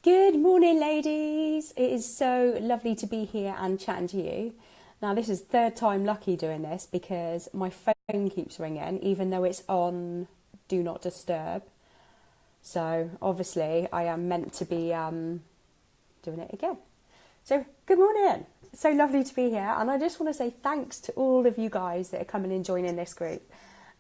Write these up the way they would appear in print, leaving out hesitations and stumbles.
Good morning, ladies. It is so lovely to be here and chatting to you. Now, this is third time lucky doing this because my phone keeps ringing, even though it's on Do Not Disturb. So, obviously, I am meant to be doing it again. So, good morning. It's so lovely to be here. And I just want to say thanks to all of you guys that are coming and joining this group.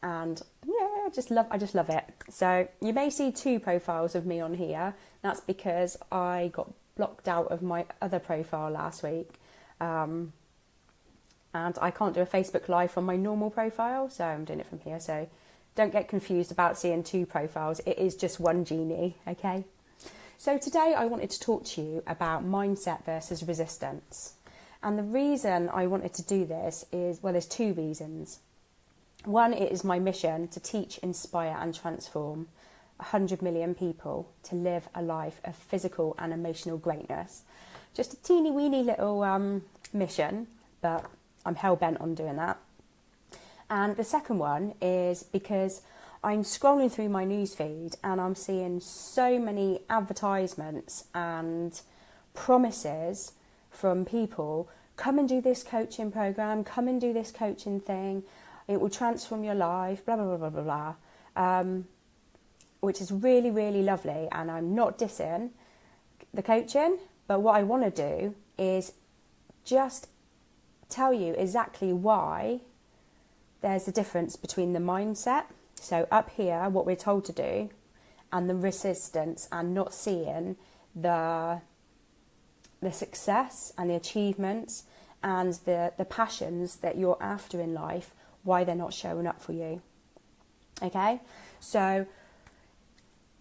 And yeah, I just love it. So you may see two profiles of me on here. That's because I got blocked out of my other profile last week. And I can't do a Facebook Live on my normal profile, so I'm doing it from here. So don't get confused about seeing two profiles. It is just one Jeannie, okay? So today I wanted to talk to you about mindset versus resistance. And the reason I wanted to do this is, well, there's two reasons. One, it is my mission to teach, inspire and transform 100 million people to live a life of physical and emotional greatness. Just a teeny weeny little mission, but I'm hell-bent on doing that. And the second one is because I'm scrolling through my newsfeed and I'm seeing so many advertisements and promises from people, come and do this coaching program, come and do this coaching thing. It will transform your life, blah, blah, blah, blah, blah, blah. Which is really, really lovely. And I'm not dissing the coaching, but what I want to do is just tell you exactly why there's a difference between the mindset. So up here, what we're told to do, and the resistance and not seeing the success and the achievements and the passions that you're after in life, why they're not showing up for you. Okay, so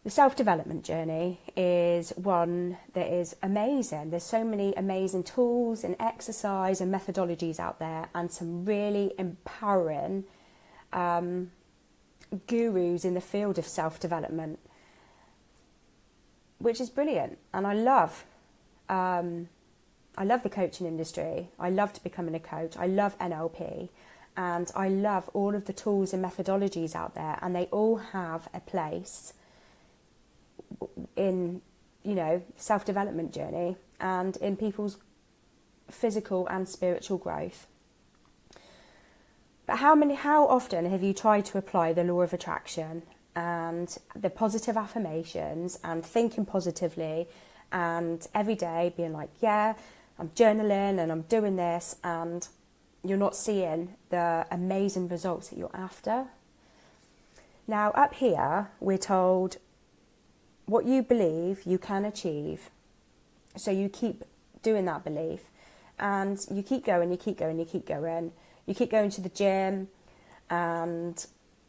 the self-development journey is one that is amazing. There's so many amazing tools and exercise and methodologies out there, and some really empowering gurus in the field of self-development, which is brilliant. And I love the coaching industry. I loved becoming a coach. I love NLP. And I love all of the tools and methodologies out there, and they all have a place in, self-development journey and in people's physical and spiritual growth. But how often have you tried to apply the law of attraction and the positive affirmations and thinking positively, and every day being like, yeah, I'm journaling and I'm doing this, and you're not seeing the amazing results that you're after? Now, up here, we're told what you believe you can achieve. So you keep doing that belief, and you keep going, you keep going, you keep going. You keep going to the gym, and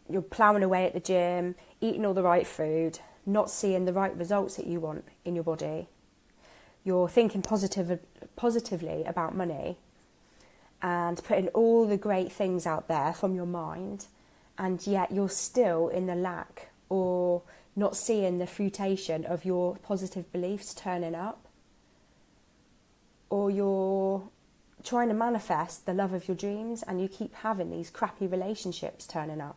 you're ploughing away at the gym, eating all the right food, not seeing the right results that you want in your body. You're thinking positively about money, and putting all the great things out there from your mind, and yet you're still in the lack or not seeing the fruition of your positive beliefs turning up. Or you're trying to manifest the love of your dreams and you keep having these crappy relationships turning up.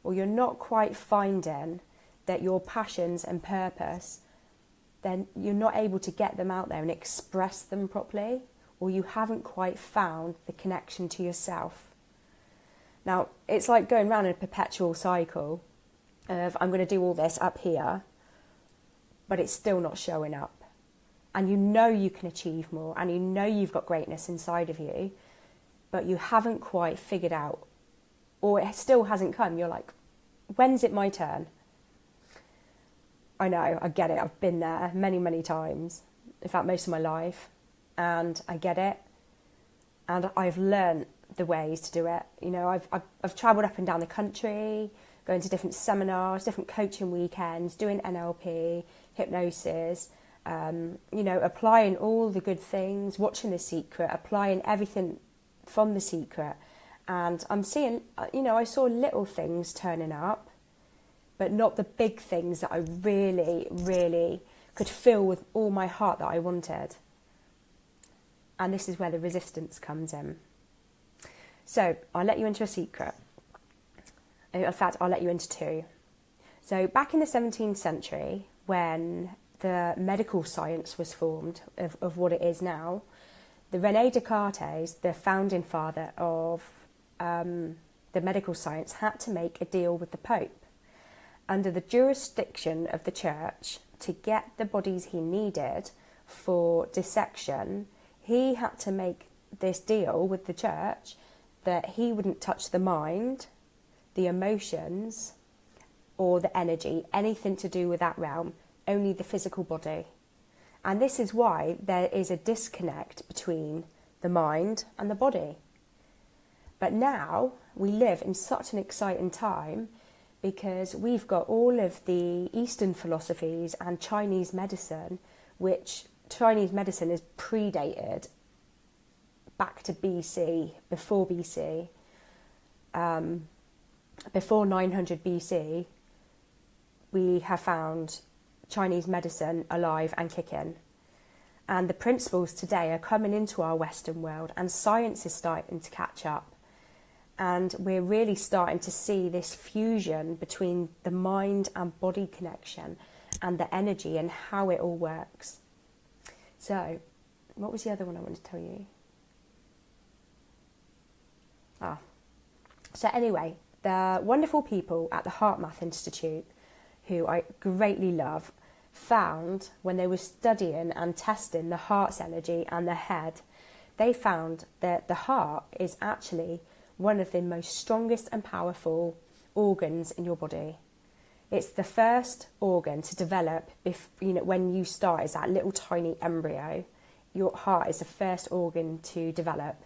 Or you're not quite finding that your passions and purpose, then you're not able to get them out there and express them properly. Or you haven't quite found the connection to yourself. Now, it's like going around in a perpetual cycle of, I'm going to do all this up here, but it's still not showing up. And you know you can achieve more, and you know you've got greatness inside of you, but you haven't quite figured out, or it still hasn't come. You're like, when's it my turn? I know, I get it. I've been there many, many times. In fact, most of my life. And I get it, and I've learned the ways to do it. I've travelled up and down the country, going to different seminars, different coaching weekends, doing NLP, hypnosis, applying all the good things, watching The Secret, applying everything from The Secret. And I'm seeing, I saw little things turning up, but not the big things that I really, really could feel with all my heart that I wanted. And this is where the resistance comes in. So I'll let you into a secret. In fact, I'll let you into two. So back in the 17th century, when the medical science was formed of what it is now. The René Descartes, the founding father of the medical science, had to make a deal with the Pope. Under the jurisdiction of the church, to get the bodies he needed for dissection, he had to make this deal with the church that he wouldn't touch the mind, the emotions, or the energy, anything to do with that realm, only the physical body. And this is why there is a disconnect between the mind and the body. But now we live in such an exciting time because we've got all of the Eastern philosophies and Chinese medicine, which Chinese medicine is predated back to BC, before BC, before 900 BC, we have found Chinese medicine alive and kicking. And the principles today are coming into our Western world, and science is starting to catch up. And we're really starting to see this fusion between the mind and body connection and the energy and how it all works. So, what was the other one I wanted to tell you? So anyway, the wonderful people at the HeartMath Institute, who I greatly love, found when they were studying and testing the heart's energy and the head, they found that the heart is actually one of the most strongest and powerful organs in your body. It's the first organ to develop when you start as that little tiny embryo. Your heart is the first organ to develop.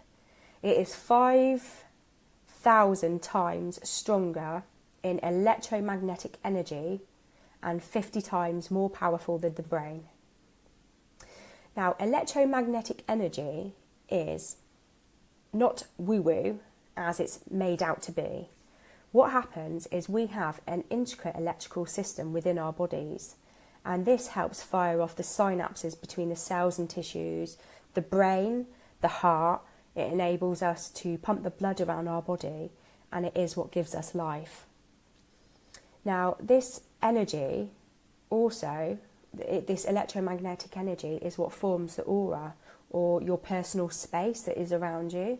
It is 5,000 times stronger in electromagnetic energy and 50 times more powerful than the brain. Now, electromagnetic energy is not woo-woo as it's made out to be. What happens is we have an intricate electrical system within our bodies, and this helps fire off the synapses between the cells and tissues, the brain, the heart. It enables us to pump the blood around our body, and it is what gives us life. Now, this energy also, this electromagnetic energy is what forms the aura, or your personal space that is around you.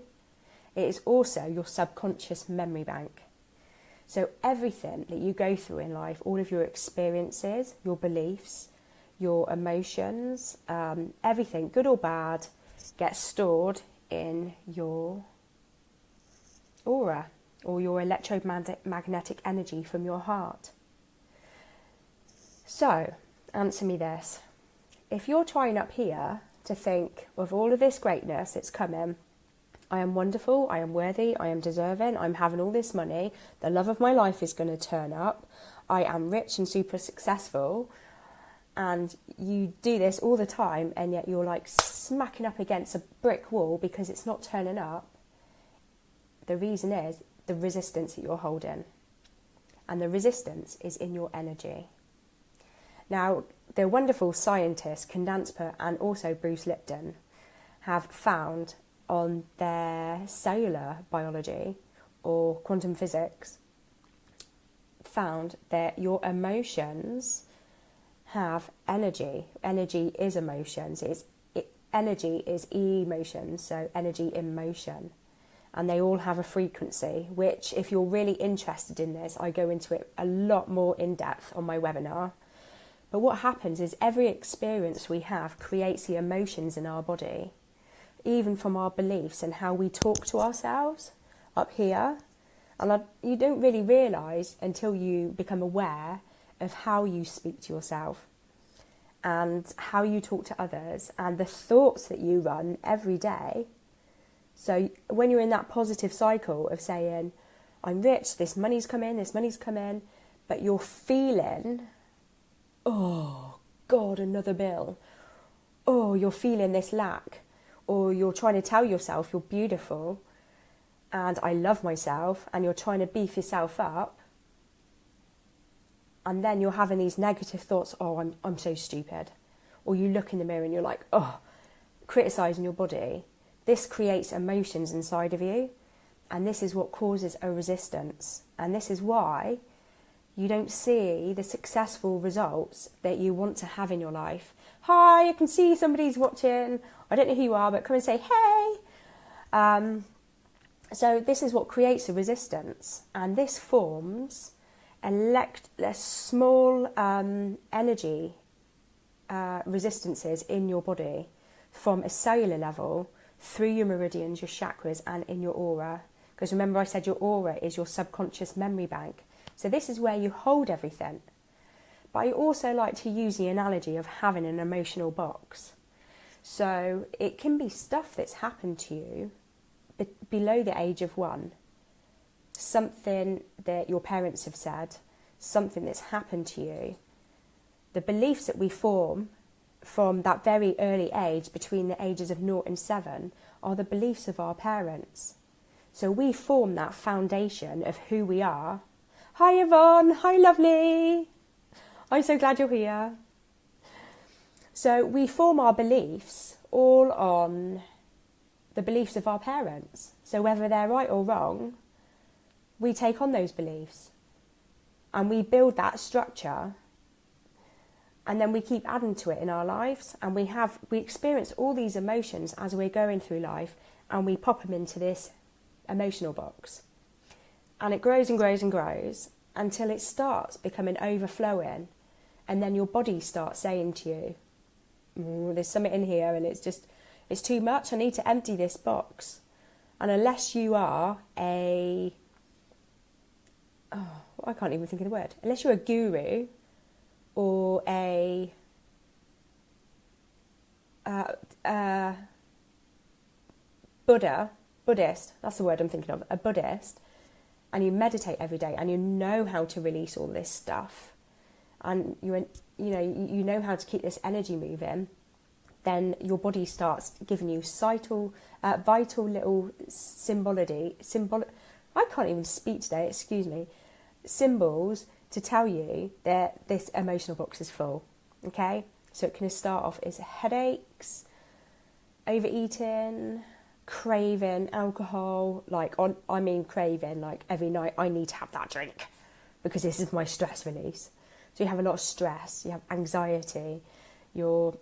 It is also your subconscious memory bank. So everything that you go through in life, all of your experiences, your beliefs, your emotions, everything, good or bad, gets stored in your aura, or your electromagnetic energy from your heart. So, answer me this. If you're trying up here to think of all of this greatness that's coming, I am wonderful, I am worthy, I am deserving, I'm having all this money, the love of my life is going to turn up, I am rich and super successful, and you do this all the time, and yet you're like smacking up against a brick wall because it's not turning up. The reason is the resistance that you're holding, and the resistance is in your energy. Now, the wonderful scientists Condansper and also Bruce Lipton have found on their cellular biology or quantum physics, found that your emotions have energy. Energy is emotions. Energy is emotions, so energy in motion. And they all have a frequency, which if you're really interested in this, I go into it a lot more in depth on my webinar. But what happens is every experience we have creates the emotions in our body, even from our beliefs and how we talk to ourselves up here. And you don't really realise until you become aware of how you speak to yourself and how you talk to others and the thoughts that you run every day. So when you're in that positive cycle of saying, I'm rich, this money's come in, but you're feeling, oh God, another bill. Oh, you're feeling this lack. Or you're trying to tell yourself you're beautiful and I love myself, and you're trying to beef yourself up. And then you're having these negative thoughts, oh, I'm so stupid. Or you look in the mirror and you're like, oh, criticising your body. This creates emotions inside of you, and this is what causes a resistance. And this is why You don't see the successful results that you want to have in your life. Hi, I can see somebody's watching. I don't know who you are, but come and say, hey. So this is what creates a resistance. And this forms a small energy resistances in your body from a cellular level through your meridians, your chakras, and in your aura. Because remember I said your aura is your subconscious memory bank. So this is where you hold everything. But I also like to use the analogy of having an emotional box. So it can be stuff that's happened to you below the age of 1. Something that your parents have said, something that's happened to you. The beliefs that we form from that very early age, between the ages of 0 and 7, are the beliefs of our parents. So we form that foundation of who we are. Hi Yvonne, hi lovely. I'm so glad you're here. So we form our beliefs all on the beliefs of our parents. So whether they're right or wrong, we take on those beliefs and we build that structure, and then we keep adding to it in our lives, and we experience all these emotions as we're going through life, and we pop them into this emotional box. And it grows and grows and grows until it starts becoming overflowing, and then your body starts saying to you, there's something in here and it's too much, I need to empty this box. And unless you are I can't even think of the word, unless you're a guru or a Buddhist, that's the word I'm thinking of, a Buddhist, and you meditate every day and you know how to release all this stuff, and you know how to keep this energy moving, then your body starts giving you vital little I can't even speak today, excuse me, symbols to tell you that this emotional box is full. Okay, so it can start off as headaches, overeating, craving alcohol, craving, like every night I need to have that drink because this is my stress release. So you have a lot of stress, you have anxiety, you're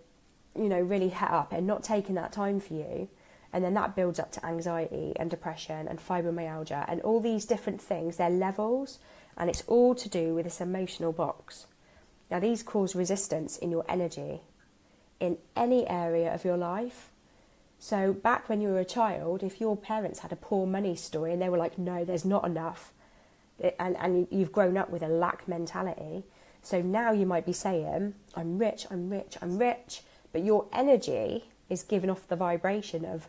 really het up and not taking that time for you, and then that builds up to anxiety and depression and fibromyalgia and all these different things. They're levels, and it's all to do with this emotional box. Now these cause resistance in your energy in any area of your life. So back when you were a child, if your parents had a poor money story and they were like, no, there's not enough, and you've grown up with a lack mentality, so now you might be saying, I'm rich, I'm rich, I'm rich, but your energy is giving off the vibration of,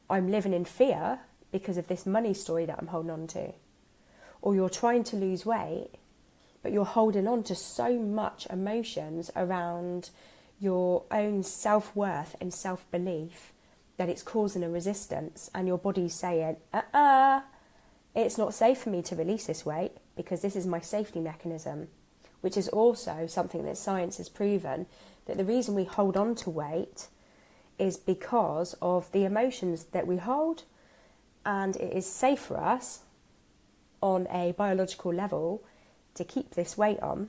I'm living in fear because of this money story that I'm holding on to. Or you're trying to lose weight, but you're holding on to so much emotions around your own self-worth and self-belief that it's causing a resistance, and your body's saying, it's not safe for me to release this weight because this is my safety mechanism, which is also something that science has proven, that the reason we hold on to weight is because of the emotions that we hold, and it is safe for us on a biological level to keep this weight on,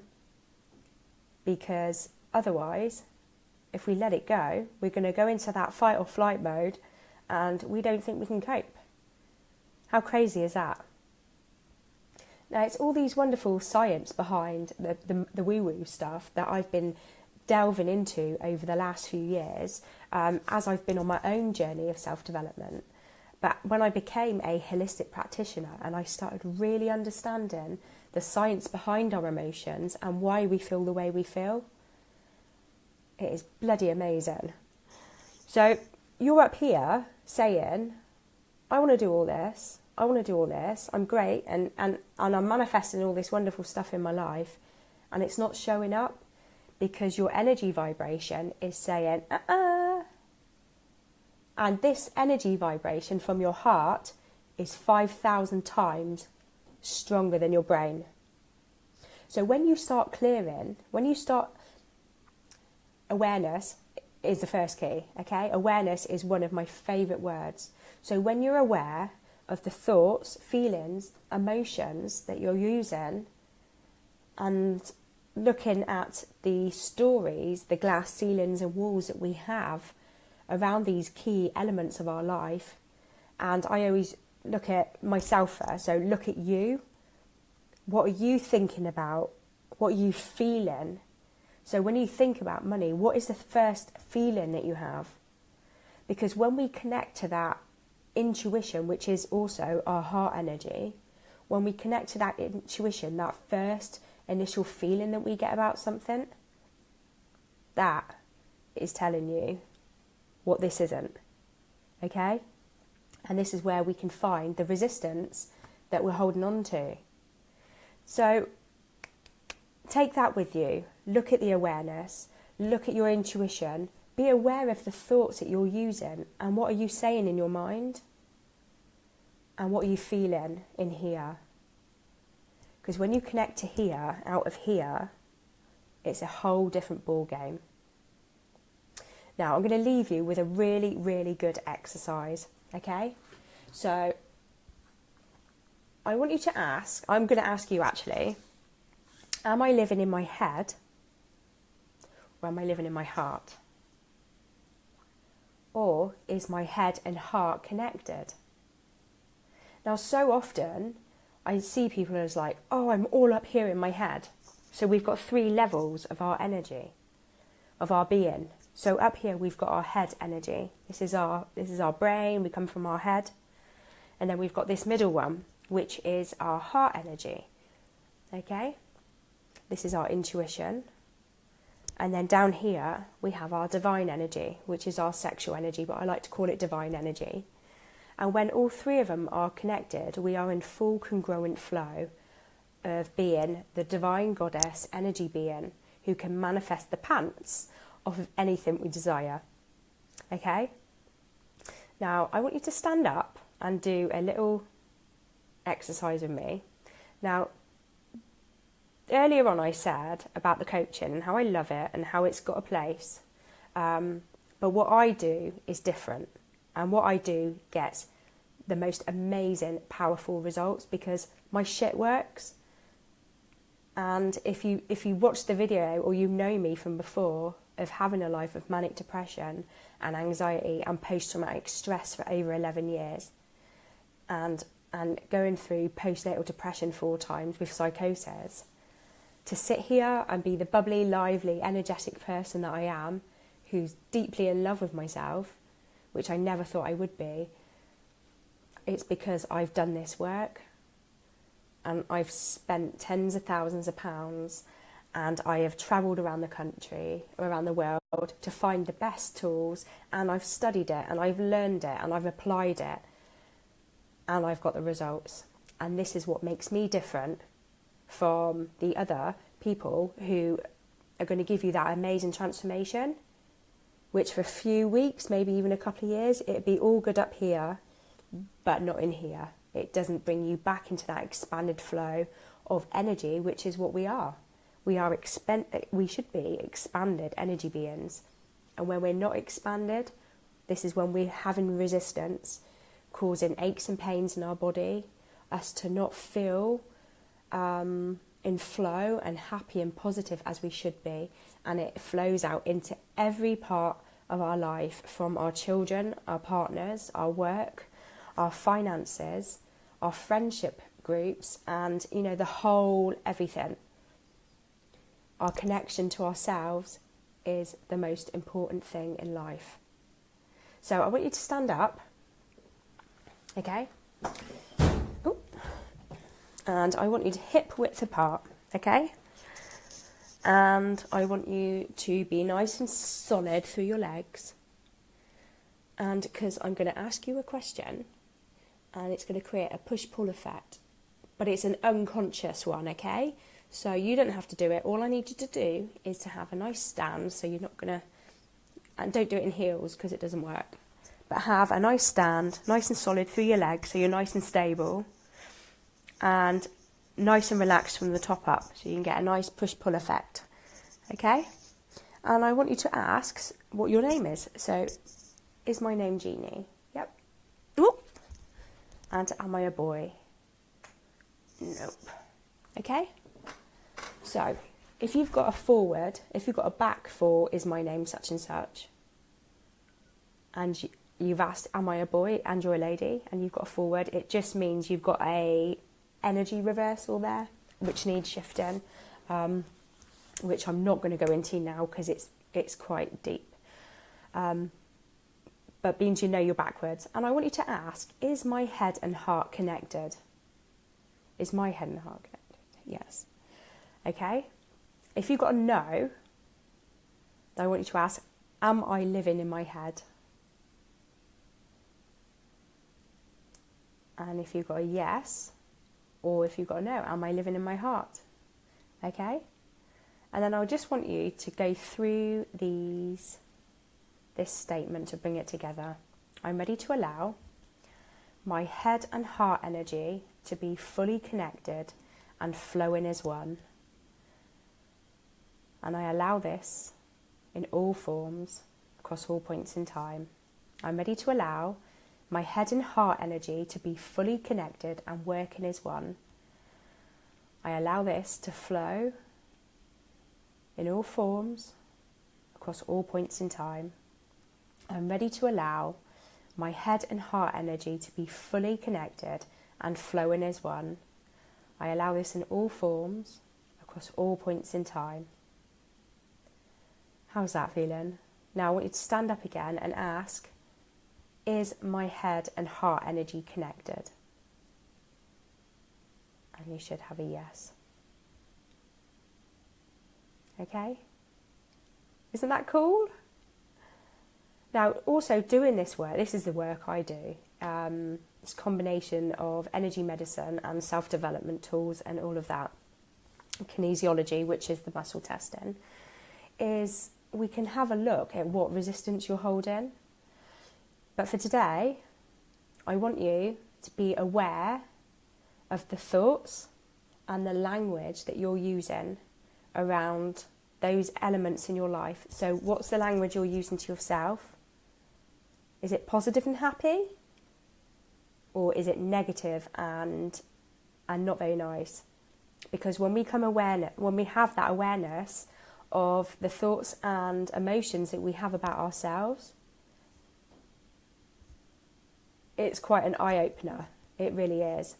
because otherwise, if we let it go, we're going to go into that fight or flight mode and we don't think we can cope. How crazy is that? Now, it's all these wonderful science behind the woo-woo stuff that I've been delving into over the last few years as I've been on my own journey of self-development. But when I became a holistic practitioner and I started really understanding the science behind our emotions and why we feel the way we feel, it is bloody amazing. So you're up here saying, I want to do all this, I want to do all this, I'm great, and I'm manifesting all this wonderful stuff in my life, and it's not showing up because your energy vibration is saying, And this energy vibration from your heart is 5,000 times stronger than your brain. So when you start clearing, awareness is the first key, okay? Awareness is one of my favourite words. So when you're aware of the thoughts, feelings, emotions that you're using and looking at the stories, the glass ceilings and walls that we have around these key elements of our life. And I always look at myself first. So look at you. What are you thinking about? What are you feeling? So when you think about money, what is the first feeling that you have? Because when we connect to that intuition, which is also our heart energy, when we connect to that intuition, that first initial feeling that we get about something, that is telling you what this isn't. Okay? And this is where we can find the resistance that we're holding on to. So take that with you. Look at the awareness. Look at your intuition. Be aware of the thoughts that you're using and what are you saying in your mind and what are you feeling in here. Because when you connect to here, out of here, it's a whole different ball game. Now, I'm going to leave you with a really, really good exercise, okay? So, I want you to ask, I'm going to ask you actually, am I living in my head or am I living in my heart? Or is my head and heart connected? Now, so often, I see people as like, oh, I'm all up here in my head. So we've got 3 levels of our energy, of our being. So up here we've got our head energy. This is our brain, we come from our head. And then we've got this middle one, which is our heart energy. Okay? This is our intuition. And then down here we have our divine energy, which is our sexual energy, but I like to call it divine energy. And when all 3 of them are connected, we are in full congruent flow of being the divine goddess energy being who can manifest the pants off of anything we desire. Okay? Now, I want you to stand up and do a little exercise with me. Now, earlier on I said about the coaching and how I love it and how it's got a place. But what I do is different. And what I do gets the most amazing, powerful results because my shit works. And if you watch the video or you know me from before of having a life of manic depression and anxiety and post-traumatic stress for over 11 years and going through postnatal depression 4 times with psychosis, to sit here and be the bubbly, lively, energetic person that I am, who's deeply in love with myself, which I never thought I would be, it's because I've done this work and I've spent tens of thousands of pounds and I have travelled around the country, around the world to find the best tools, and I've studied it and I've learned it and I've applied it and I've got the results. And this is what makes me different from the other people who are going to give you that amazing transformation, which for a few weeks, maybe even a couple of years, it'd be all good up here, but not in here. It doesn't bring you back into that expanded flow of energy, which is what we are. We should be expanded energy beings. And when we're not expanded, this is when we're having resistance, causing aches and pains in our body, us to not feel in flow and happy and positive as we should be. And it flows out into every part of our life, from our children, our partners, our work, our finances, our friendship groups, and the whole everything. Our connection to ourselves is the most important thing in life. So I want you to stand up, okay? Ooh. And I want you to hip width apart, okay? And I want you to be nice and solid through your legs. And because I'm going to ask you a question, and it's going to create a push-pull effect. But it's an unconscious one, okay? So you don't have to do it. All I need you to do is to have a nice stand, so you're not going to... And don't do it in heels, because it doesn't work. But have a nice stand, nice and solid through your legs, so you're nice and stable. And nice and relaxed from the top up, so you can get a nice push-pull effect. Okay? And I want you to ask what your name is. So, is my name Jeannie? Yep. Ooh. And am I a boy? Nope. Okay? So if you've got a back for is my name such and such, and you've asked, am I a boy, and you're a lady, and you've got a forward, it just means you've got a energy reversal there, which needs shifting, which I'm not going to go into now because it's quite deep. But means you know you're backwards. And I want you to ask, is my head and heart connected? Is my head and heart connected? Yes. Okay? If you've got a no, then I want you to ask, am I living in my head? And if you've got a yes, or if you've got a no, am I living in my heart? Okay? And then I just want you to go through this statement to bring it together. I'm ready to allow my head and heart energy to be fully connected and flowing as one. And I allow this in all forms, across all points in time. I'm ready to allow my head and heart energy to be fully connected and working as one. I allow this to flow in all forms, across all points in time. I'm ready to allow my head and heart energy to be fully connected and flowing as one. I allow this in all forms, across all points in time. How's that feeling? Now I want you to stand up again and ask, is my head and heart energy connected? And you should have a yes. Okay? Isn't that cool? Now, also doing this work, this is the work I do. It's a combination of energy medicine and self-development tools and all of that. Kinesiology, which is the muscle testing, is we can have a look at what resistance you're holding. But for today, I want you to be aware of the thoughts and the language that you're using around those elements in your life. So what's the language you're using to yourself? Is it positive and happy? Or is it negative and not very nice? Because when we have that awareness of the thoughts and emotions that we have about ourselves, it's quite an eye-opener. It really is.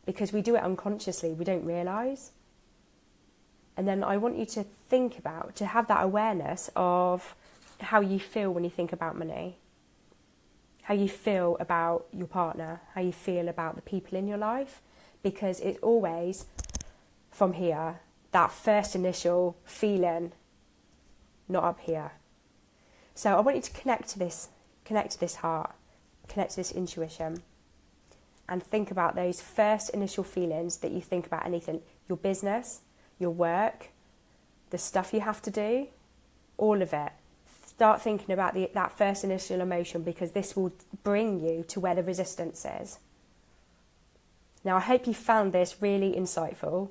Because we do it unconsciously, we don't realise. And then I want you to to have that awareness of how you feel when you think about money, how you feel about your partner, how you feel about the people in your life, because it's always from here, that first initial feeling, not up here. So I want you to connect to this heart, connect to this intuition, and think about those first initial feelings that you think about anything, your business, your work, the stuff you have to do, all of it. Start thinking about that first initial emotion, because this will bring you to where the resistance is. Now, I hope you found this really insightful.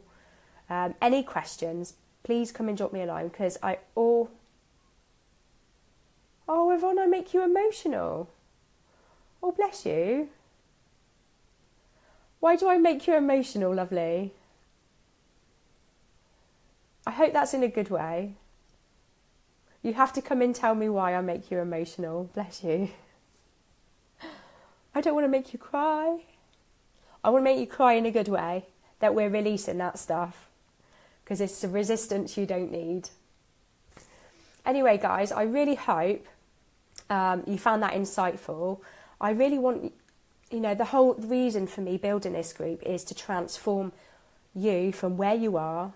Any questions, please come and drop me a line, because Yvonne, I make you emotional. Oh, bless you. Why do I make you emotional, lovely? I hope that's in a good way. You have to come and tell me why I make you emotional. Bless you. I don't want to make you cry. I want to make you cry in a good way, that we're releasing that stuff, because it's a resistance you don't need. Anyway, guys, I really hope you found that insightful. I really want, the whole reason for me building this group is to transform you from where you are,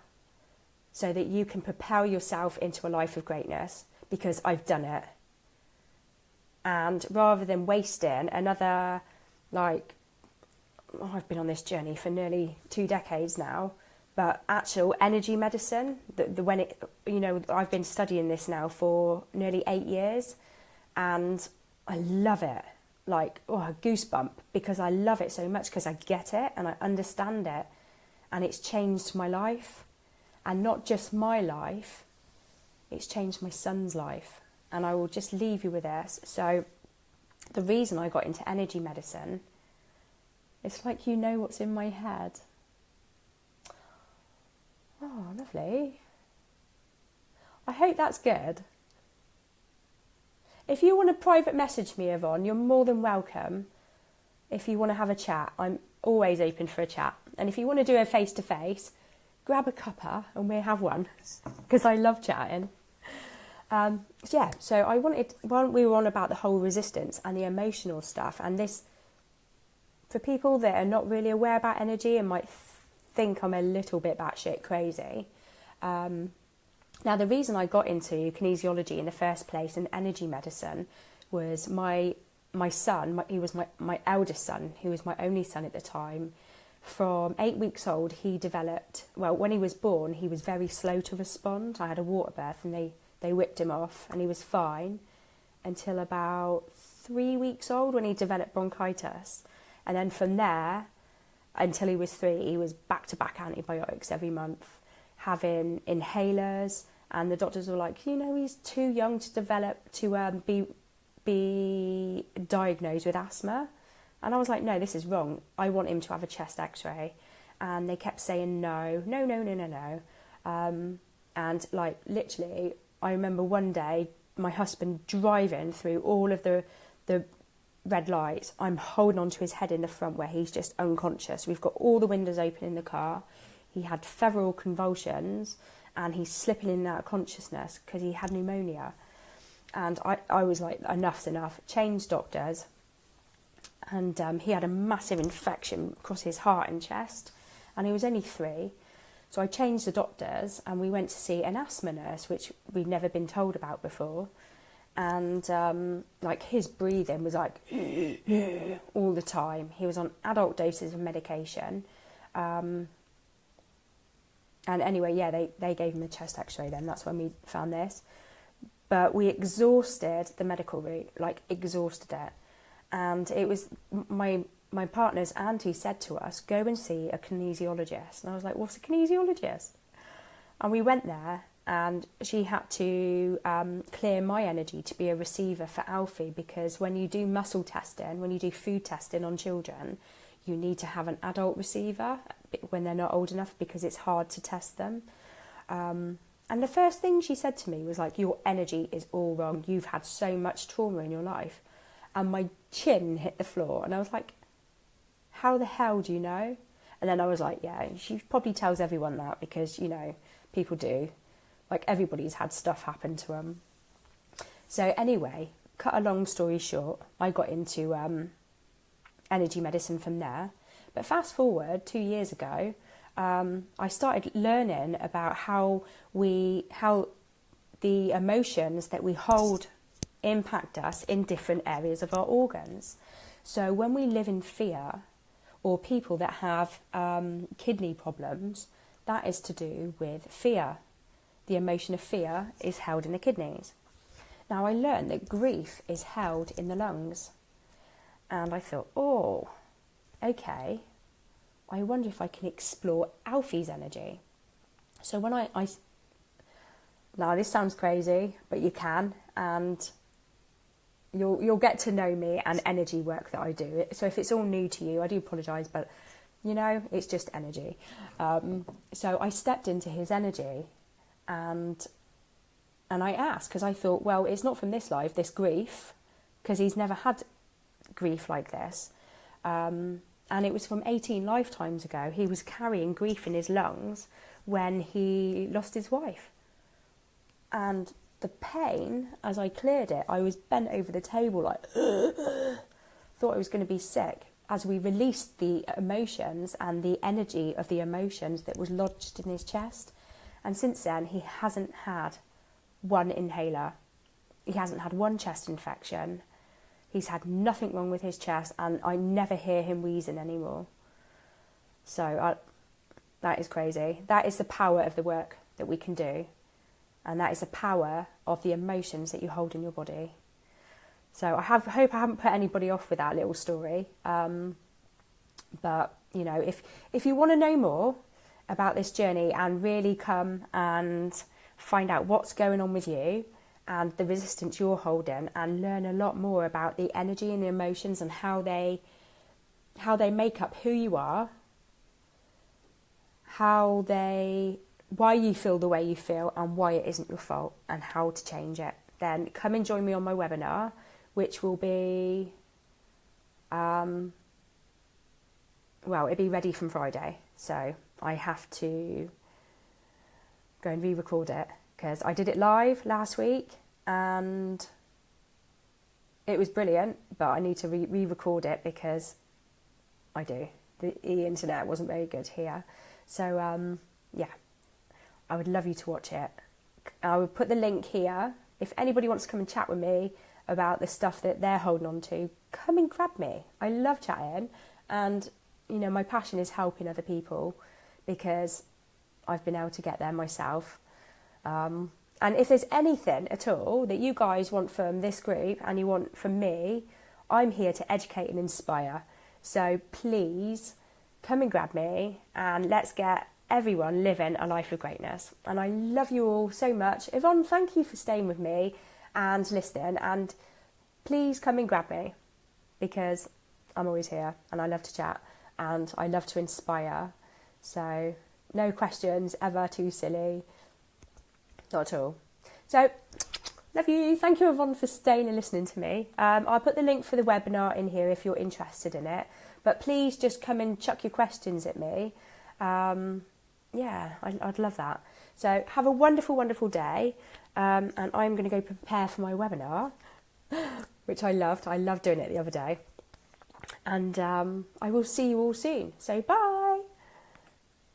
so that you can propel yourself into a life of greatness, because I've done it. And rather than wasting another, I've been on this journey for nearly 2 decades now, but actual energy medicine, I've been studying this now for nearly 8 years, and I love it. A goosebump, because I love it so much, because I get it and I understand it, and it's changed my life. And not just my life, it's changed my son's life. And I will just leave you with this. So the reason I got into energy medicine, it's like what's in my head. Oh, lovely. I hope that's good. If you want to private message me, Yvonne, you're more than welcome. If you want to have a chat, I'm always open for a chat. And if you want to do a face-to-face, grab a cuppa and we'll have one, because I love chatting. So I wanted, while we were on about the whole resistance and the emotional stuff, and this, for people that are not really aware about energy and might think I'm a little bit batshit crazy. Now, the reason I got into kinesiology in the first place and energy medicine was my son, he was my eldest son, who was my only son at the time. From 8 weeks old, he developed, well, when he was born, he was very slow to respond. I had a water birth and they whipped him off and he was fine until about 3 weeks old when he developed bronchitis. And then from there, until he was 3, he was back-to-back antibiotics every month, having inhalers. And the doctors were like, he's too young to develop, to be diagnosed with asthma. And I was like, no, this is wrong. I want him to have a chest x-ray. And they kept saying no. And like literally, I remember one day my husband driving through all of the red lights. I'm holding onto his head in the front where he's just unconscious. We've got all the windows open in the car. He had febrile convulsions and he's slipping in and out of consciousness because he had pneumonia. And I was like, enough's enough. Changed doctors. And he had a massive infection across his heart and chest. And he was only 3. So I changed the doctors and we went to see an asthma nurse, which we'd never been told about before. And like his breathing was like all the time. He was on adult doses of medication. And anyway, they gave him a chest x-ray then. That's when we found this. But we exhausted the medical route, like exhausted it. And it was my partner's auntie said to us, go and see a kinesiologist. And I was like, what's a kinesiologist? And we went there and she had to clear my energy to be a receiver for Alfie, because when you do muscle testing, when you do food testing on children, you need to have an adult receiver when they're not old enough because it's hard to test them. And the first thing she said to me was like, your energy is all wrong. You've had so much trauma in your life. And my chin hit the floor. And I was like, how the hell do you know? And then I was like, yeah, she probably tells everyone that because, people do. Like everybody's had stuff happen to them. So anyway, cut a long story short, I got into energy medicine from there. But fast forward 2 years ago, I started learning about how the emotions that we hold impact us in different areas of our organs. So when we live in fear, or people that have kidney problems, that is to do with fear. The emotion of fear is held in the kidneys. Now I learned that grief is held in the lungs. And I thought, oh, okay, I wonder if I can explore Alfie's energy. So when I now this sounds crazy, but you can, and you'll get to know me and energy work that I do. So if it's all new to you, I do apologise, but it's just energy. So I stepped into his energy, and I asked, because I thought, well, it's not from this life, this grief, because he's never had grief like this. And it was from 18 lifetimes ago. He was carrying grief in his lungs when he lost his wife. And the pain, as I cleared it, I was bent over the table like, thought I was going to be sick, as we released the emotions and the energy of the emotions that was lodged in his chest. And since then, he hasn't had one inhaler. He hasn't had one chest infection. He's had nothing wrong with his chest, and I never hear him wheezing anymore. So that is crazy. That is the power of the work that we can do. And that is the power of the emotions that you hold in your body. So I hope I haven't put anybody off with that little story. But, if you want to know more about this journey and really come and find out what's going on with you and the resistance you're holding, and learn a lot more about the energy and the emotions and how they make up who you are, how they why you feel the way you feel and why it isn't your fault and how to change it, then come and join me on my webinar, which will be, it'll be ready from Friday. So I have to go and re-record it because I did it live last week and it was brilliant, but I need to re-record it because the internet wasn't very good here. So, yeah, I would love you to watch it. I would put the link here. If anybody wants to come and chat with me about the stuff that they're holding on to, come and grab me. I love chatting, and my passion is helping other people because I've been able to get there myself. And if there's anything at all that you guys want from this group and you want from me, I'm here to educate and inspire. So please come and grab me and let's get everyone living a life of greatness. And I love you all so much. Yvonne, thank you for staying with me and listening. And please come and grab me because I'm always here and I love to chat and I love to inspire. So no questions ever too silly. Not at all. So, love you. Thank you, Yvonne, for staying and listening to me. I'll put the link for the webinar in here if you're interested in it. But please just come and chuck your questions at me. I'd love that. So, have a wonderful, wonderful day. And I'm going to go prepare for my webinar, which I loved. I loved doing it the other day. And I will see you all soon. So, bye.